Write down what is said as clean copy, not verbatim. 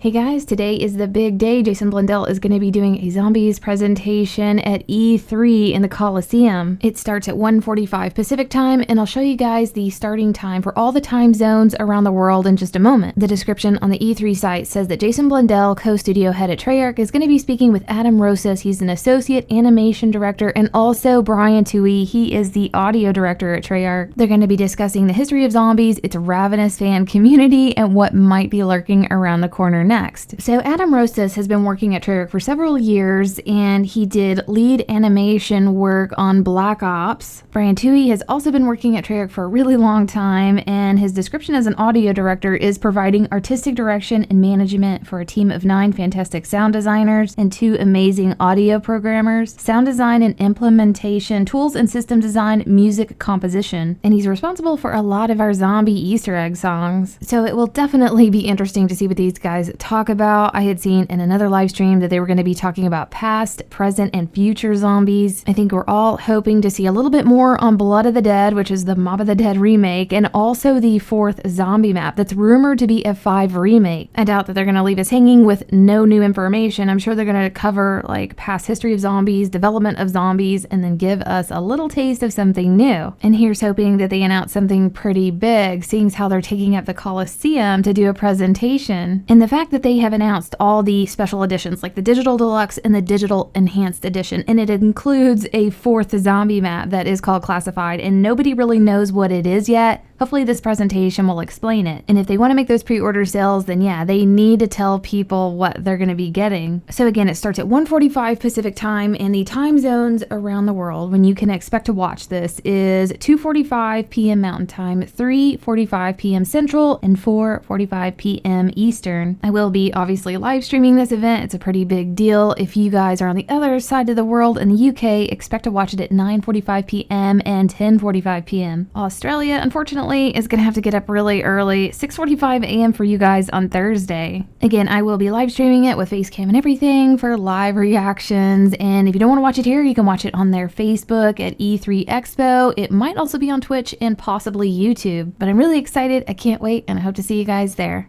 Hey guys, today is the big day. Jason Blundell is going to be doing a zombies presentation at E3 in the Coliseum. It starts at 1:45 Pacific time, and I'll show you guys the starting time for all the time zones around the world in just a moment. The description on the E3 site says that Jason Blundell, co-studio head at Treyarch, is going to be speaking with Adam Rosas. He's an associate animation director, and also Brian Tui. He is the audio director at Treyarch. They're going to be discussing the history of zombies, its ravenous fan community, and what might be lurking around the corner next. So Adam Rosas has been working at Treyarch for several years, and he did lead animation work on Black Ops. Brian Tui has also been working at Treyarch for a really long time, and his description as an audio director is providing artistic direction and management for a team of 9 fantastic sound designers and 2 amazing audio programmers, sound design and implementation, tools and system design, music composition, and he's responsible for a lot of our zombie Easter egg songs. So it will definitely be interesting to see what these guys talk about. I had seen in another live stream that they were going to be talking about past, present, and future zombies. I think we're all hoping to see a little bit more on Blood of the Dead, which is the Mob of the Dead remake, and also the 4th zombie map that's rumored to be a 5 remake. I doubt that they're going to leave us hanging with no new information. I'm sure they're going to cover like past history of zombies, development of zombies, and then give us a little taste of something new. And here's hoping that they announce something pretty big, seeing as how they're taking up the Coliseum to do a presentation. And the fact that they have announced all the special editions like the Digital Deluxe and the Digital Enhanced Edition, and it includes a 4th zombie map that is called Classified, and nobody really knows what it is yet. Hopefully this presentation will explain it. And if they want to make those pre-order sales, then yeah, they need to tell people what they're going to be getting. So again, it starts at 1:45 Pacific time, and the time zones around the world when you can expect to watch this is 2:45 p.m. Mountain Time, 3:45 p.m. Central, and 4:45 p.m. Eastern. I will be obviously live streaming this event. It's a pretty big deal. If you guys are on the other side of the world in the UK, expect to watch it at 9:45 p.m. and 10:45 p.m. Australia, unfortunately, is going to have to get up really early, 6:45 a.m. for you guys on Thursday. Again, I will be live streaming it with face cam and everything for live reactions, and if you don't want to watch it here, you can watch it on their Facebook at E3 Expo. It might also be on Twitch and possibly YouTube, but I'm really excited. I can't wait, and I hope to see you guys there.